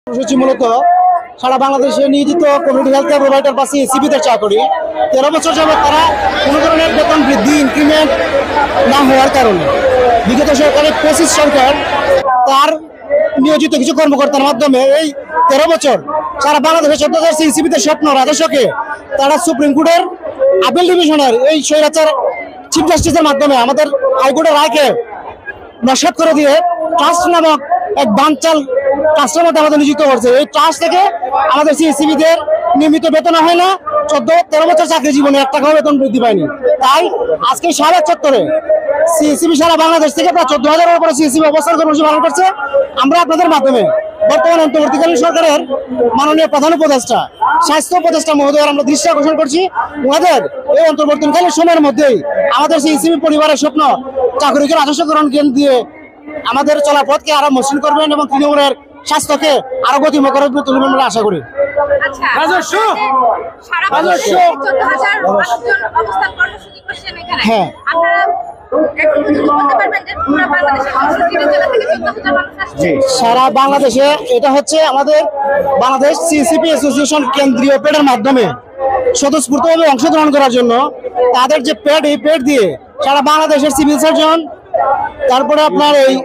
কর্মসূচি মূলত সারা বাংলাদেশে নিয়োজিত কমিউনিটি হেলথ কেয়ার প্রোভাইডার বা সিএসিবিতে চাকরি 13 বছর যাবত তারা কোনো ধরনের বেতন বৃদ্ধি ইনক্রিমেন্ট না হওয়ার কারণে বিগত সরকারের 25 সরকার তার নিয়োজিত কিছু কর্মকর্তার মাধ্যমে এই 13 বছর সারা বাংলাদেশের 14,000 সিএসিবিতে স্বপ্ন রাজস্বকে তারা সুপ্রিম কোর্টের আপিল ডিভিশনের এই স্বৈরাচার চিফ জাস্টিসের মাধ্যমে আমাদের হাইকোর্টের রায়কে নস্যাৎ করে দিয়ে ট্রাস্ট নামক এক বানচাল ট্রাস্টের মধ্যে আমাদের নিযুক্ত করছে। এই ট্রাস্ট থেকে আমাদের সিএসিবিদের নিয়মিত বেতন হয় না, 14-13 বছর চাকরি জীবনে 1 টাকাও বেতন বৃদ্ধি পায়নি। তাই আজকে সারা চত্বরে সিএসিবি সারা বাংলাদেশ থেকে প্রায় 14,000-এর উপরে সিএসিবি অবস্থান কর্মসূচি পালন করছে। আমরা আপনাদের মাধ্যমে বর্তমান অন্তর্বর্তীকালীন সরকারের মাননীয় প্রধান উপদেষ্টা স্বাস্থ্য উপদেষ্টা মহোদয়ের আমরা দৃষ্টি আকর্ষণ করছি, ওনাদের এই অন্তর্বর্তীকালীন সময়ের মধ্যেই আমাদের সিএসিবি পরিবারের স্বপ্ন চাকরিকে রাজস্বকরণ কেন্দ্র দিয়ে আমাদের চলার পথকে আরো মসৃণ করবেন এবং তৃণমূলের স্বাস্থ্যকে আরো গতিময় করে তুলবেন বলে আশা করি। হ্যাঁ, সারা বাংলাদেশে এটা হচ্ছে আমাদের বাংলাদেশ সিএসিবি অ্যাসোসিয়েশন কেন্দ্রীয় পেডের মাধ্যমে স্বতঃস্ফূর্তভাবে অংশগ্রহণ করার জন্য তাদের যে পেড, এই পেড দিয়ে সারা বাংলাদেশের সিভিল সার্জন, তারপরে আপনার এই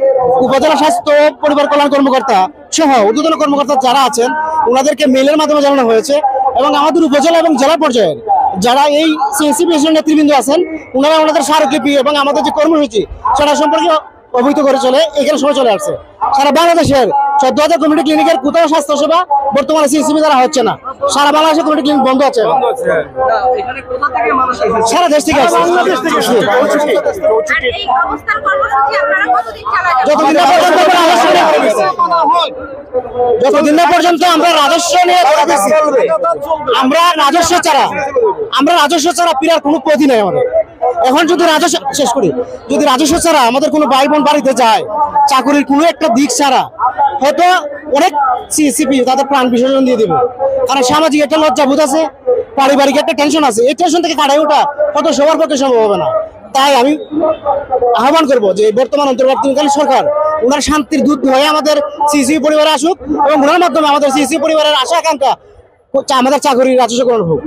উপজেলা স্বাস্থ্য পরিবার কল্যাণ কর্মকর্তা সহ ঊর্ধ্বতন কর্মকর্তা যারা আছেন ওনাদেরকে মেইলের মাধ্যমে জানানো হয়েছে এবং আমাদের উপজেলা এবং জেলা পর্যায়ের যারা এই সিএসিবি নেতৃবৃন্দ আছেন ওনারা ওনাদের স্মারকলিপি এবং আমাদের যে কর্মসূচি সেটা সম্পর্কে অবহিত করে চলে এখানে সময় চলে আসছে। সারা বাংলাদেশের 14,000 কমিউনিটি ক্লিনিকের কোথাও স্বাস্থ্য সেবা বর্তমানে সিএসিবি দ্বারা হচ্ছে না। সারা বাংলাদেশের কমিউনিটি ক্লিনিক বন্ধ আছে। সারা দেশ থেকে যতদিন না পর্যন্ত আমরা রাজস্ব নিয়ে আমরা রাজস্ব ছাড়া পিরার কোনো পথই নেই আমাদের। এখন যদি রাজস্ব শেষ করি, যদি রাজস্ব ছাড়া আমাদের কোনো ভাই বোন বাড়িতে যায়, চাকরির কোনো একটা দিক ছাড়া হয়তো অনেক সিএসিবি তাদের প্রাণ বিসর্জন দিয়ে দেবে, কারণ সামাজিক একটা লজ্জাবোধ আছে, পারিবারিক একটা টেনশন আছে। এই টেনশন থেকে কাটাই ওঠা কত সবার পক্ষে সম্ভব হবে না। তাই আমি আহ্বান করবো যে বর্তমান অন্তর্বর্তীকালীন সরকার ওনার শান্তির দূত হয়ে আমাদের সিএসিবি পরিবারে আসুক এবং ওনার মাধ্যমে আমাদের সিএসিবি পরিবারের আশা আকাঙ্ক্ষা আমাদের চাকরির রাজস্বকরণ হোক।